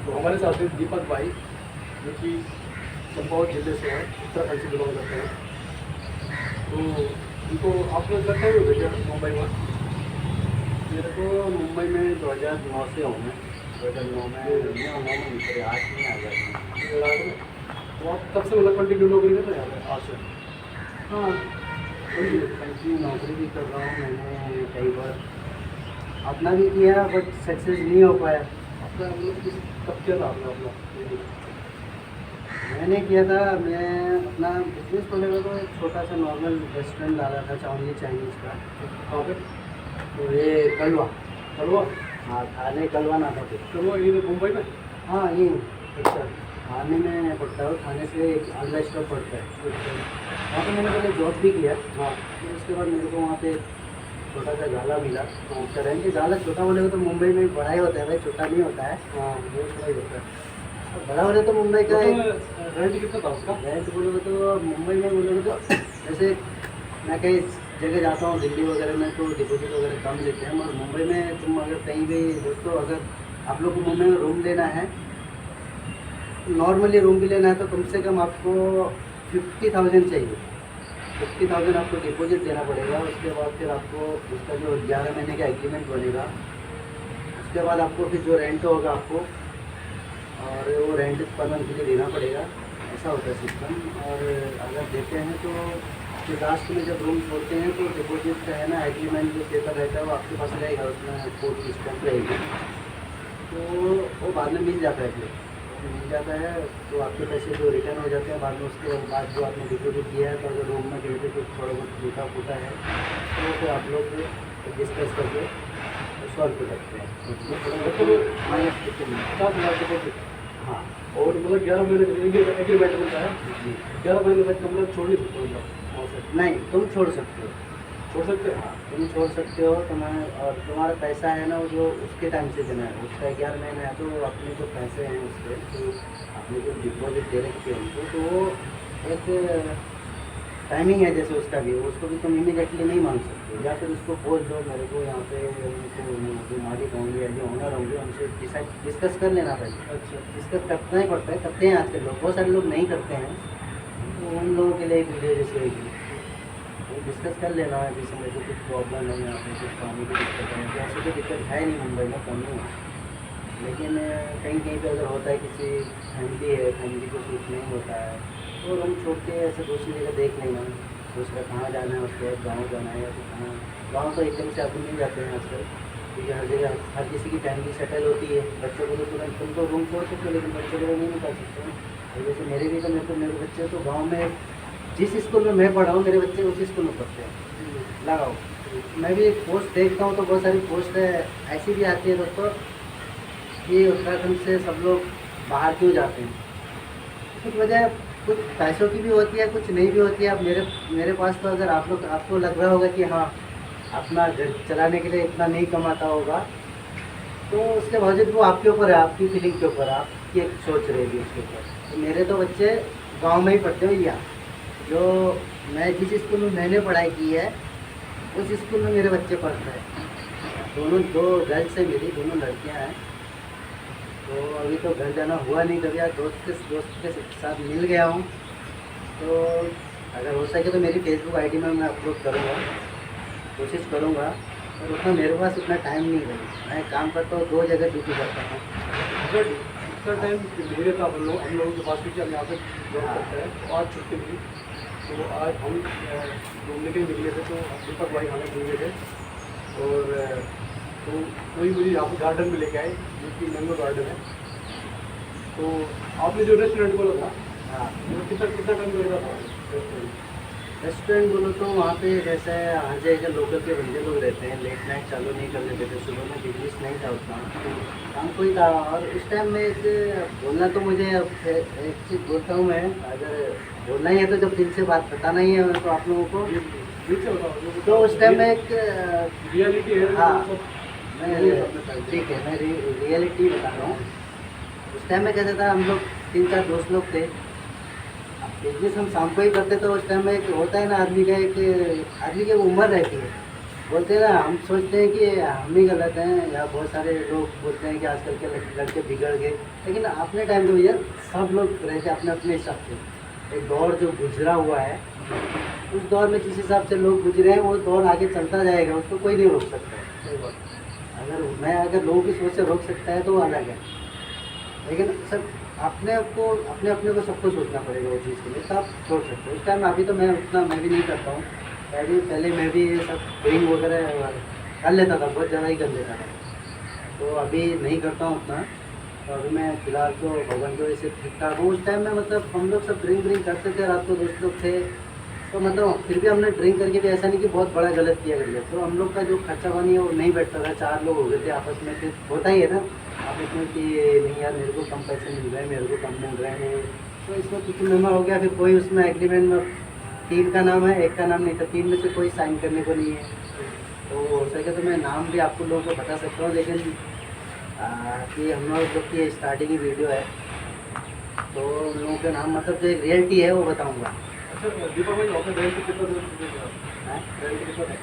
तो हमारे साथ हैं दीपक भाई, जो कि चंपावत जिले से हैं, उत्तराखंड से बिलोंग करते हैं। तो इनको आपने लगता है भेजा मुंबई में? मेरे को मुंबई में 2009 से हूँ मैं। 2009 में नहीं हूँ, 9 में निकले, 8 में आ गया मैं। गुजरात में। तो आप तब से मतलब कंटिन्यू नौकरी कर रहे हैं यहाँ पे आज से? हाँ, कंटिन्यू नौकरी भी कर रहा हूँ। मैंने कई बार अपना भी किया बट सक्सेस नहीं हो पाया। आपका मतलब कब किया था आपने अपना ये भी? मैंने किया था, मैं अपना बिजनेस खोले का तो एक छोटा सा नॉर्मल रेस्टोरेंट डाला था, चाइनीज़ का। कहाँ पे? तो ये कलवा। कलवा? हाँ, थाने कलवा ना था कुछ। कलवा ये मुंबई में? हाँ, ये अच्छा थाने में पड़ता है, थाने से एक आगरा स्टॉप पड़ता है। अच्छा। वहाँ पे मैंने पहले जॉब भी किया। हाँ फिर उसके बाद मेरे को वहाँ पे छोटा सा गाला मिला। तो रहेंगे, गाला छोटा बोले तो मुंबई में बड़ा ही होता है भाई, छोटा नहीं होता है। हाँ, बहुत बड़ा ही होता है। और बड़ा बोले तो मुंबई का रेंट कितना था उसका? रेंट बोलोगे तो मुंबई में बोलोगे तो जैसे मैं कहीं जगह जाता हूँ दिल्ली वगैरह में तो डिपॉजिट वगैरह कम लेते हैं, मगर मुंबई में तुम अगर कहीं भी दोस्तों, अगर आप लोग को मुंबई में रूम लेना है, नॉर्मली रूम भी लेना है तो कम से कम आपको 50,000 चाहिए। 50,000 आपको डिपॉजिट देना पड़ेगा। उसके बाद फिर आपको उसका जो 11 महीने का एग्रीमेंट बनेगा, उसके बाद आपको फिर जो रेंट होगा आपको, और वो रेंट पर मंथ के लिए देना पड़ेगा। ऐसा होता है सिस्टम। और अगर देते हैं तो फिर लास्ट में जब रूम छोड़ते हैं तो डिपॉजिट का है ना, एग्रीमेंट जो पेपर रहता है वो आपके पास रहेगा, उसमें कोर्ट की स्टैम्प रहेगी, तो वो बाद में मिल जाता है। फिर मिल जाता है तो आपके पैसे जो रिटर्न हो जाते हैं बाद में। उसके बाद जो आपने डिपॉजिट किया है, तो अगर रूम में गए थे कुछ थोड़ा बहुत टूटा फूटा है तो फिर आप लोग डिस्कस करके सॉल्व कर सकते हैं। पचास हज़ार डिपॉजिट। हाँ और मतलब 11 महीने का एग्रीमेंट मिलता है। जी। 11 महीने तक मतलब छोड़ नहीं सकते मतलब वहाँ से? नहीं, तुम छोड़ सकते हो। छोड़ सकते हैं? हाँ, तुम छोड़ सकते हो। तुम्हें और तुम्हारा पैसा है ना, वो जो उसके टाइम से देना है, उसका 11 महीने है तो अपने जो पैसे हैं उसके, तो आपने जो डिपॉजिट दे रखे हैं उनको, तो वो एक टाइमिंग है जैसे उसका भी, उसको भी तुम इमीडिएटली नहीं मांग सकते। या फिर उसको बोल दो मेरे को यहाँ पे उनको जो मालिक होंगे या जो ओनर होंगे उनसे डिस्कस कर लेना पड़ेगा। अच्छा। डिस्कस करना ही पड़ता है, करते हैं आजकल लोग, बहुत सारे लोग नहीं करते हैं। तो उन लोगों के लिए एक वीडियो जैसे होगी, तो डिस्कस कर लेना है। जैसे मेरे को कुछ प्रॉब्लम है यहाँ पे, कुछ पानी की दिक्कत है, तो ऐसी कोई दिक्कत है नहीं मुंबई में, कम नहीं है। लेकिन कहीं कहीं पे अगर होता है, किसी फैमिली है, फैमिली को सूट नहीं होता है, तो रूम छोड़ के ऐसे दूसरी जगह देख लेना। दूसरा कहाँ जाना है, उसके बाद गाँव जाना है या फिर कहाँ। गाँव तो एकदम से आदमी मिल जाते हैं आजकल, क्योंकि हर जगह हर किसी की फैमिली सेटल होती है। बच्चों को तो तुरंत तुम तो रूम छोड़ सकते हो, लेकिन बच्चों को नहीं निकाल सकते हैं। और जैसे मेरे भी तो मेरे बच्चे तो गाँव में जिस स्कूल में मैं पढ़ा हूँ, मेरे बच्चे उसी स्कूल में पढ़ते हैं। लगाओ, मैं भी एक पोस्ट देखता हूँ तो बहुत सारी पोस्ट ऐसी भी आती है दोस्तों कि उत्तराखंड से सब लोग बाहर क्यों जाते हैं। कुछ वजह कुछ पैसों की भी होती है, कुछ नहीं भी होती है। अब मेरे पास तो अगर आप लोग, आपको लग रहा होगा कि हाँ अपना घर चलाने के लिए इतना नहीं कमाता होगा, तो उसके बावजूद वो आपके ऊपर है, आपकी फीलिंग के ऊपर, आपकी एक सोच रहेगी उसके ऊपर। तो मेरे तो बच्चे गांव में ही पढ़ते हैं भैया। जो मैं जिस स्कूल में मैंने पढ़ाई की है उस स्कूल में मेरे बच्चे पढ़ते हैं। दोनों, दो गर्ल्स है मेरी, दोनों लड़कियां हैं। तो अभी तो घर जाना हुआ नहीं, कभी यार दोस्त के साथ मिल गया हूँ। तो अगर हो सके तो मेरी फेसबुक आईडी में मैं अपलोड करूँगा, कोशिश करूँगा। और उतना मेरे पास उतना टाइम नहीं है। मैं काम करता हूँ, 2 जगह ड्यूटी करता हूँ। अगर इतना टाइम नहीं रहता हम लोगों के पास, क्योंकि हम यहाँ पे जॉब करते हैं। तो आज छुट्टी थी, तो आज हम घूमने के लिए निकले थे, तो दीपक भाई हमें घूमने थे। और तो वही मुझे यहाँ पर गार्डन में लेके आए, जो कि मैंगो गार्डन है। तो आपने जो रेस्टोरेंट बोला था, हाँ, वो कितना कितना टाइम लगेगा था रेस्टोरेंट? रेस्टोरेंट बोलो तो वहाँ पे जैसे यहाँ जगह लोकल के बंदे लोग रहते हैं, लेट नाइट चालू नहीं कर लेते थे। सुबह में बिजनेस नहीं था उतना, काम कोई था। और उस टाइम में एक बोलना तो मुझे एक चीज़ बोलता हूँ मैं, अगर बोलना ही है तो जब दिल से बात बताना ही है तो आप लोगों को, ठीक है बताओ। तो उस टाइम में एक रियलिटी है। हाँ, सब मैं ठीक है, मैं रियलिटी बता रहा हूँ। उस टाइम में कैसा था, हम लोग 3-4 दोस्त लोग थे। बिजनेस हम शाम को ही करते, तो उस टाइम में एक होता है ना, आदमी की उम्र रहती है, बोलते हैं ना, हम सोचते हैं कि हम ही गलत हैं, या बहुत सारे लोग बोलते हैं कि आजकल के लड़के बिगड़ गए, लेकिन अपने टाइम तो भैया सब लोग रहते अपने अपने हिसाब से। एक दौर जो गुजरा हुआ है, उस दौर में जिस हिसाब से लोग गुजरे हैं वो दौर आगे चलता जाएगा, उसको कोई नहीं रोक सकता। सही बात। अगर लोगों की सोच से रोक सकता है तो वो अलग है, लेकिन सब अपने अपने को सबको सोचना पड़ेगा वो चीज़ के लिए, तब छोड़ सकते हो। उस टाइम अभी तो मैं भी नहीं करता हूँ। पहले मैं भी ये सब ड्रिंक वगैरह कर लेता था, बहुत ज़्यादा ही कर लेता था, तो अभी नहीं करता हूँ उतना। तो अभी मैं फ़िलहाल तो भगवान की वजह से ठीक ठाक हूँ। उस टाइम में मतलब हम लोग सब ड्रिंक करते थे, रात को दोस्त लोग थे, तो मतलब फिर भी हमने ड्रिंक करके भी ऐसा नहीं कि बहुत बड़ा गलत किया कर लिया। तो हम लोग का जो खर्चा पानी है वो नहीं बैठता था, 4 लोग हो गए थे आपस में, फिर होता ही है ना आपस में कि नहीं यार मेरे को कम पैसे मिल रहे हैं, मेरे को कम मिल रहे हैं, तो इसमें कुछ निर्णय हो गया। फिर कोई उसमें एग्रीमेंट में 3 का नाम है, 1 का नाम नहीं था, 3 में से कोई साइन करने को नहीं है। तो हो सके तो मैं नाम भी आपको लोगों को बता सकता हूँ, लेकिन कि हम लोग की स्टार्टिंग की वीडियो है, तो उन लोगों के नाम मतलब जो रियलिटी है वो बताऊँगा। अच्छा दीपक भाई, आपने रेंट कितना देते थे आप? रेंट कितना था?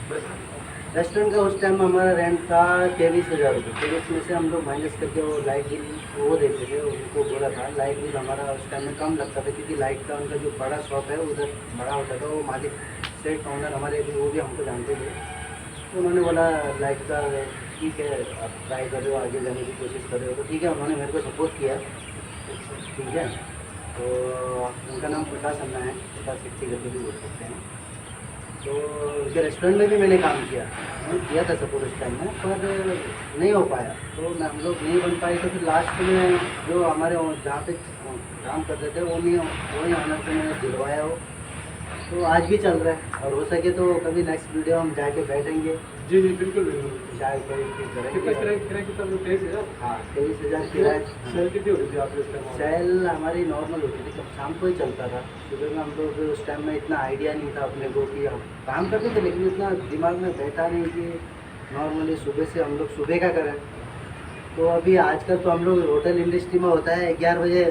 रेस्टोरेंट का उस टाइम हमारा रेंट था 23,000 रुपये। 23 में से हम लोग माइनस करके वो लाइट बिल वो देते थे, उनको बोला था लाइट बिल हमारा उस टाइम में कम लगता था, क्योंकि लाइट का उनका जो बड़ा शॉप है उधर बड़ा होता था। वो मालिक सेठ ऑनर हमारे वो भी हमको जानते थे, तो उन्होंने बोला लाइट का ठीक है, आप ट्राई कर रहे हो, आगे जाने की कोशिश कर रहे हो, तो ठीक है, उन्होंने मेरे को सपोर्ट किया। ठीक है, तो उनका नाम प्रकाश अन्ना है, प्रकाश सिक्टी करके भी बोल सकते हैं। तो उनके रेस्टोरेंट में भी मैंने काम किया, मैंने किया था सपोर्ट उस टाइम में, पर नहीं हो पाया, तो हम लोग नहीं बन पाए। तो फिर लास्ट में जो हमारे जहाँ पे काम करते थे वही ऑनर से मैंने दिलवाया हो, तो आज भी चल रहा है। और हो सके तो कभी नेक्स्ट वीडियो हम जाके बैठेंगे, जी जी बिल्कुल बिल्कुल। चाय कोई कितना करेंगे। किराया कितना लोग 23,000? हाँ 23,000 किराया। सेल कितनी होती थी आपके उस टाइम? सेल हमारी नॉर्मल होती थी, कब शाम को ही चलता था। सुबह में हम लोग उस टाइम में इतना आइडिया नहीं था अपने को कि हम काम करते थे, लेकिन इतना दिमाग में बैठा नहीं कि नॉर्मली सुबह से हम लोग सुबह का करें। तो अभी आजकल तो हम लोग होटल इंडस्ट्री में होता है 11 बजे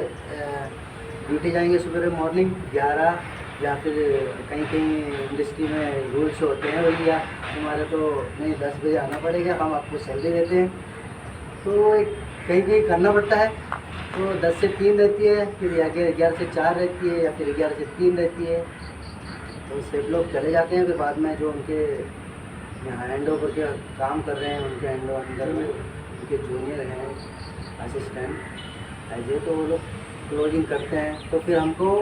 ड्यूटी जाएंगे सुबह मॉर्निंग 11, या फिर कहीं कहीं इंडस्ट्री में रूल्स होते हैं वही, या तुम्हारे तो नहीं 10 बजे आना पड़ेगा, हम आपको सैलरी देते हैं, तो एक कहीं कहीं करना पड़ता है। तो 10 से 3 रहती है, फिर 11 से 4 रहती है, या फिर 11 से 3 रहती है। तो सब लोग चले जाते हैं, फिर बाद में जो उनके हैंड ओवर के काम कर रहे हैं, उनके हैंड अंदर में उनके जूनियर हैं असिस्टेंट ऐसे, तो वो लोग क्लोजिंग करते हैं। तो फिर हमको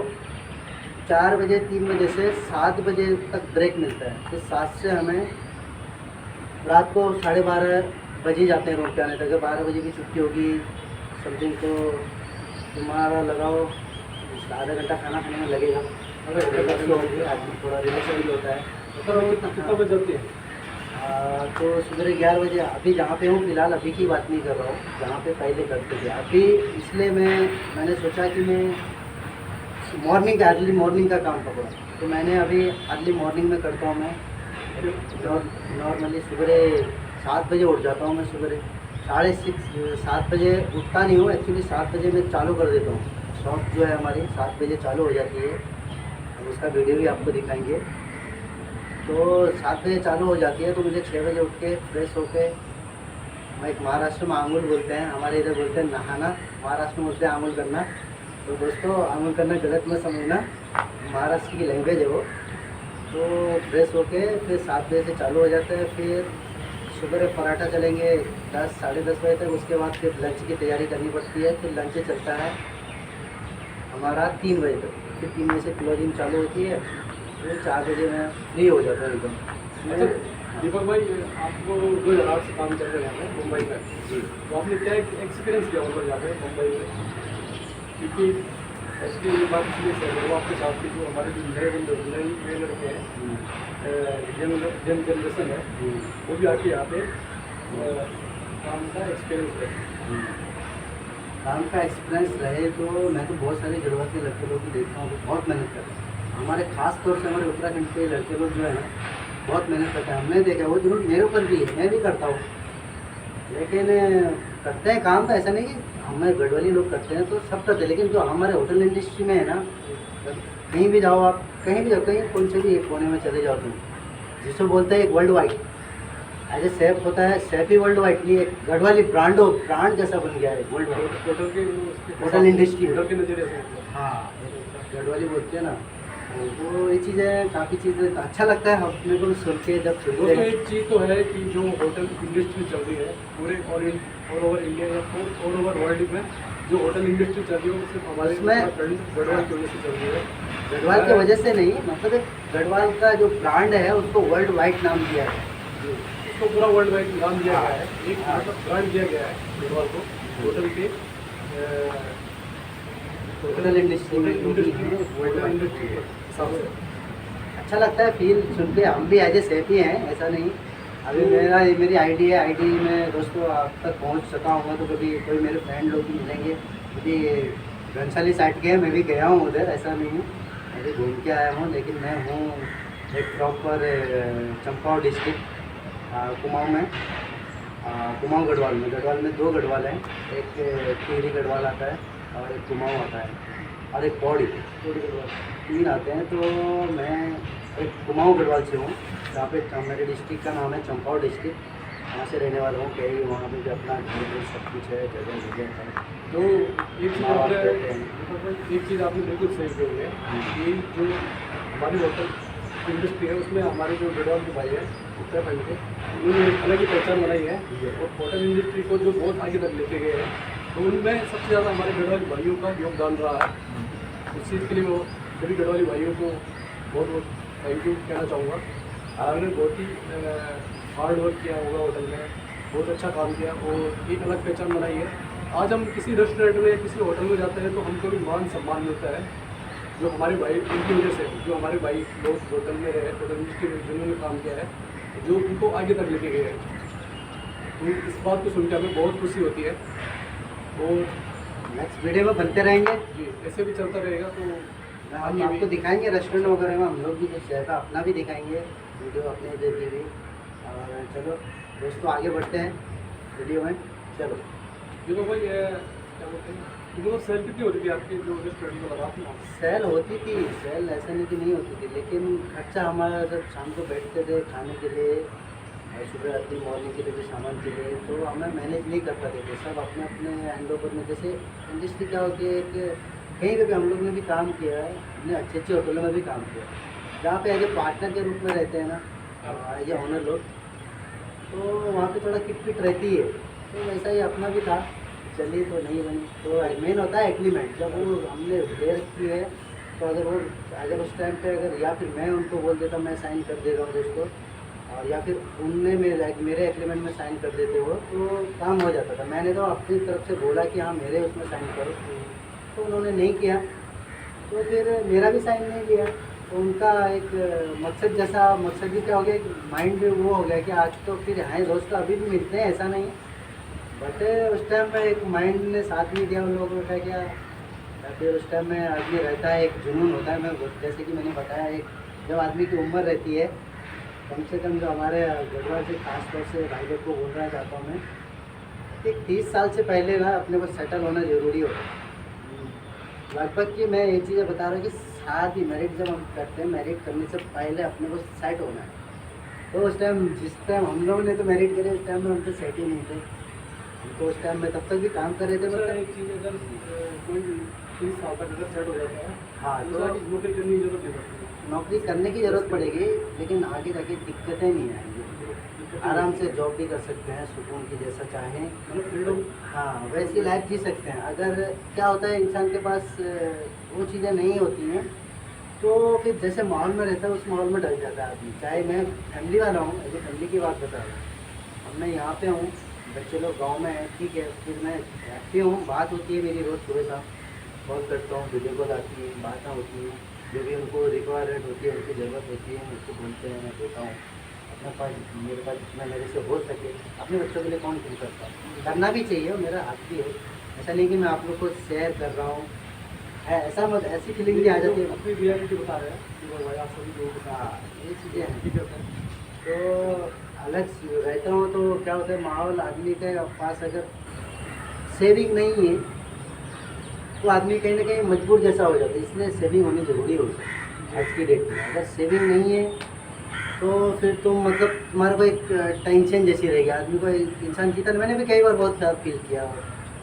4 बजे 3 बजे से 7 बजे तक ब्रेक मिलता है। फिर 7 से हमें रात को 12:30 बजे जाते हैं रूम पे आने तक। 12 बजे की छुट्टी होगी समथिंग, तो तुम्हारा लगाओ आधा घंटा खाना खाने में लगेगा। अगर होगी आदमी थोड़ा रिलैक्स भी होता है। तो कितना बजे जाते हैं? तो सुबह 11 बजे। अभी जहाँ पे हूँ फ़िलहाल अभी की बात नहीं कर रहा हूँ, जहाँ पे पहले करते थे अभी, इसलिए मैंने सोचा कि मैं मॉर्निंग का अर्ली मॉर्निंग का काम पकड़ा। तो मैंने अभी अर्ली मॉर्निंग में करता हूँ। मैं नॉर्मली सुबह 7 बजे उठ जाता हूँ। मैं सुबह 7 बजे उठता नहीं हूँ एक्चुअली, 7 बजे मैं चालू कर देता हूँ। शॉप जो है हमारी 7 बजे चालू हो जाती है, अब उसका वीडियो भी आपको दिखाएंगे। तो 7 बजे चालू हो जाती है, तो मुझे 6 बजे उठ के फ्रेश होके, मैं एक महाराष्ट्र में आंगुल बोलते हैं, हमारे इधर बोलते हैं नहाना, महाराष्ट्र में बोलते हैं आंगुल करना। तो दोस्तों आंगुल करना गलत मत समझना, महाराष्ट्र की लैंग्वेज है वो। तो फ्रेश होके फिर 7 बजे से चालू हो जाता है। फिर सुबह पराठा चलेंगे 10 साढ़े 10 बजे तक। उसके बाद फिर लंच की तैयारी करनी पड़ती है। फिर लंच चलता है हमारा 3 बजे तक। फिर 3 बजे से क्लोजिंग चालू होती है, फिर 4 बजे मैं फ्री हो जाता हूँ एकदम। दीपक भाई, आपको 2008 से काम चल रहे हैं मुंबई में जी, तो आपने क्या एक्सपीरियंस किया मतलब यहाँ पे मुंबई में? क्योंकि एक्चुअली ये बात इसलिए शेयर करूँ आपके साथ कि जो हमारे जो नए लड़के हैं, यंग जनरेशन है, वो भी आके यहाँ पे काम का एक्सपीरियंस है। काम का एक्सपीरियंस रहे तो मैं तो बहुत सारे जरूरत के लड़के लोग भी देखता हूँ, वो बहुत मेहनत करते हैं। हमारे खास तौर से हमारे उत्तराखंड के लड़के लोग जो है ना बहुत मेहनत करते हैं। हमने देखा वो जरूर मेरे ऊपर भी है, मैं भी करता हूँ, लेकिन करते हैं काम। तो ऐसा नहीं कि हमारे गढ़वाली लोग करते हैं तो सब करते हैं, लेकिन जो हमारे होटल इंडस्ट्री में है ना, कहीं भी जाओ आप, कहीं भी जाओ, कहीं कौन से भी एक कोने में चले जाओ तुम, जिसको बोलते हैं एक वर्ल्ड वाइड, ऐसे सेफ होता है, सेफ ही वर्ल्ड वाइड की एक गढ़वाली ब्रांड जैसा बन गया है वर्ल्ड वाइड। होटल के उसके होटल इंडस्ट्री होटल के नज़रिए से। हाँ, गढ़वाली बोलते हैं ना, तो वो ये चीज़ें काफ़ी चीज़ें अच्छा लगता है अपने को सुन के, जब सुनते दोस्तों हैं। एक चीज़ तो है कि जो होटल इंडस्ट्री चल रही है पूरे ऑल ओवर इंडिया या ऑल ओवर वर्ल्ड में, जो होटल इंडस्ट्री चल रही है वो सिर्फ हमारे उसमें गढ़वाल की वजह से चल रही है। गढ़वाल की वजह से नहीं, मतलब एक गढ़वाल का जो ब्रांड है उसको वर्ल्ड वाइड नाम दिया है। उसको पूरा वर्ल्ड वाइड नाम दिया गया है, एक मतलब ब्रांड दिया गया है गढ़वाल को होटल के होटल इंडस्ट्री में होटल इंडस्ट्री के हिसाब से। अच्छा लगता है फील सुन के। हम भी एज ए सेफ ही हैं, ऐसा नहीं। अभी मेरी आईडी है, आईडी में दोस्तों आप तक पहुंच सका हूँ तो कभी कोई मेरे फ्रेंड लोग भी मिलेंगे। अभी घनसाली साइड के हैं, मैं भी गया हूँ उधर, ऐसा नहीं हूँ, अभी घूम के आया हूँ। लेकिन मैं हूँ एक प्रॉपर चंपावत डिस्ट्रिक्ट कुमाऊँ में, कुमाऊँ गढ़वाल में। गढ़वाल में 2 गढ़वाल हैं, एक टिहरी गढ़वाल आता है और एक कुमाऊँ आता है और एक पौड़ी गढ़वाल, 3 आते हैं। तो मैं एक कुमाऊँ गढ़वाल से हूँ, जहाँ पे मेरे डिस्ट्रिक्ट का नाम है चंपावत डिस्ट्रिक्ट, वहाँ से रहने वाला हूँ। कहीं वहाँ पे भी अपना घर सब कुछ है, जगह है। तो एक चीज़ आपने बिल्कुल सही कही है कि जो हमारी होटल इंडस्ट्री है उसमें हमारे जो गढ़वाल के भाई हैं उत्तराखंड के, उन्होंने एक अलग ही पहचान बनाई है और होटल इंडस्ट्री को जो बहुत आगे तक लेके गए हैं। तो उनमें सबसे ज़्यादा हमारे गढ़वाली भाइयों का योगदान रहा है। उस चीज़ के लिए मैं सभी गढ़वाली भाइयों को बहुत बहुत थैंक यू कहना चाहूँगा। उन्होंने बहुत ही हार्ड वर्क किया होगा होटल में, बहुत अच्छा काम किया और एक अलग पहचान बनाई है। आज हम किसी रेस्टोरेंट में या किसी होटल में जाते हैं तो हमको भी मान सम्मान मिलता है, जो हमारे भाई उनकी वजह से, जो हमारे भाई लोग होटल में रहे, होटल इंडस्ट्री में जिन्होंने काम किया है, जो उनको आगे तक लेके गए हैं। तो इस बात को सुनकर हमें बहुत खुशी होती है और नेक्स्ट वीडियो में बनते रहेंगे जी ऐसे भी चलता रहेगा। तो हम आपको दिखाएंगे रेस्टोरेंट वगैरह में, हम लोग भी कुछ जगह अपना भी दिखाएंगे वीडियो अपने इधर की भी। और चलो दोस्तों आगे बढ़ते हैं वीडियो में। चलो देखो भाई क्या बोलते हैं, तो सेल कितनी होती थी आपकी जो रेस्टोरेंट में लगा थी? सेल होती थी, सेल ऐसा नहीं कि नहीं होती थी, लेकिन खर्चा हमारा जब शाम को बैठते थे खाने के लिए और सुबह अर्ली मॉर्निंग के लिए भी सामान के लिए, तो हमें मैनेज नहीं कर पाते थे। सब अपने अपने हैंड ओवर में, जैसे इंडस्ट्री क्या होती है कि कहीं पे भी हम लोग ने भी काम किया है, हमने अच्छे अच्छे होटलों में भी काम किया है, जहाँ पे एज ए पार्टनर के रूप में रहते हैं ना एज ए ऑनर लोग, तो वहाँ पे थोड़ा किटपिट रहती है। तो वैसा ही अपना भी था, चलिए तो नहीं बनी। तो मेन होता है एग्रीमेंट, जब वो हमने ले रखी है तो अगर उस टाइम पे अगर या फिर मैं उनको बोल देता मैं साइन कर दे रहा हूँ दोस्तों, और या फिर उनने मेरे एग्रीमेंट में साइन कर देते हो तो काम हो जाता था। मैंने तो अपनी तरफ से बोला कि हाँ मेरे उसमें साइन करो, तो उन्होंने नहीं किया, तो फिर मेरा भी साइन नहीं किया। तो उनका एक मकसद भी क्या हो गया, एक माइंड भी वो हो गया कि आज तो फिर हैं दोस्त अभी भी मिलते हैं, ऐसा नहीं। बट उस टाइम में एक माइंड ने साथ नहीं दिया उन लोगों का क्या, या फिर उस टाइम में आदमी रहता है, एक जुनून होता है। मैं जैसे कि मैंने बताया, एक जब आदमी की उम्र रहती है, कम से कम जो हमारे गढ़वाल से खास तौर से भाई लोग को बोलना चाहता हूँ मैं, कि 30 साल से पहले ना अपने को सेटल होना ज़रूरी होता है। लगभग कि मैं ये चीज़ें बता रहा हूँ कि शादी मैरिज जब हम करते हैं, मैरिज करने से पहले अपने को सेट होना है। तो उस टाइम जिस टाइम हम लोगों ने तो मैरिज करे, उस टाइम में हम तो सेट ही नहीं थे। तो उस टाइम में तब तक भी काम कर रहे थे। मतलब एक चीज़ अगर कोई 30 साल तक अगर सेट हो जाता है, हाँ, तो नौकरी करने की जरूरत नहीं पड़ती। नौकरी करने की ज़रूरत पड़ेगी, लेकिन आगे जाके दिक्कतें नहीं आएंगी। आराम से जॉब भी कर सकते हैं, सुकून की जैसा चाहें, मतलब फ्रीडम। हाँ वैसी लाइफ जी सकते हैं। अगर क्या होता है इंसान के पास वो चीज़ें नहीं होती हैं, तो फिर जैसे माहौल में रहता है उस माहौल में डल जाता है आदमी। चाहे मैं फैमिली वाला हूँ, ऐसे फैमिली की बात बता रहा हूँ। अब मैं यहाँ पे हूँ, बच्चे लोग गांव में हैं, ठीक है, फिर मैं रहती हूँ, बात होती है मेरी रोज़ सुबह शाम, कॉल करता हूँ, वीडियो कॉल आती है, बातें होती हैं, जो भी उनको रिक्वायरमेंट होती है, उनकी ज़रूरत होती है, उसको बोलते हैं, मैं देता हूँ। अपने पास मेरे पास जितना मेरे से हो सके अपने बच्चों के लिए कौन नहीं करता, करना भी चाहिए, मेरा हक भी है। ऐसा नहीं कि मैं आप लोग को शेयर कर रहा हूँ, ऐसा मत, ऐसी फीलिंग भी आ जाती है। अपनी रियलिटी बता रहे हैं कि भाई आप सभी लोगों के हाँ ये चीज़ें हैं। ठीक है। तो अलग रहता हूँ तो क्या होता है, माहौल आदमी के पास अगर सेविंग नहीं है तो आदमी कहीं ना कहीं मजबूर जैसा हो जाता है, इसलिए सेविंग होनी ज़रूरी होती है आज की डेट में। अगर सेविंग नहीं है तो फिर तुम मतलब तुम्हारे को एक टेंशन जैसी रहेगी, आदमी को एक इंसान जीता। मैंने भी कई बार बहुत खराब फील किया।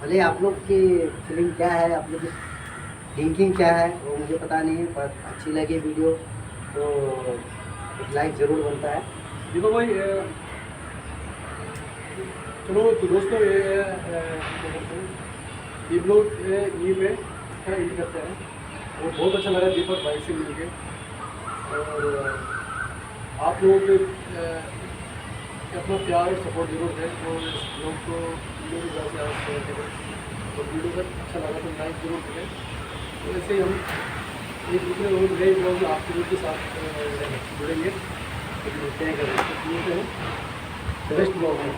भले आप लोग की फीलिंग क्या है, आप लोग की थिंकिंग क्या है वो मुझे पता नहीं है, पर अच्छी लगी वीडियो तो एक लाइक ज़रूर बनता है। दीपक भाई चलो तो दोस्तों क्या करते हैं, ये लोग ये पे एंड करते हैं। और बहुत अच्छा लगा दीपक भाई से मिलके, और आप लोग अपना प्यार और सपोर्ट जरूर दें, और इस लोग को वीडियो भी ज़्यादा से ज़्यादा शेयर करें, और वीडियो अगर अच्छा लगा तो लाइक जरूर करें। तो ऐसे ही हम एक दूसरे लोग नए ब्लॉग में आपके लोग के साथ जुड़ेंगे, मिलते हैं, बेस्ट ब्लॉग में।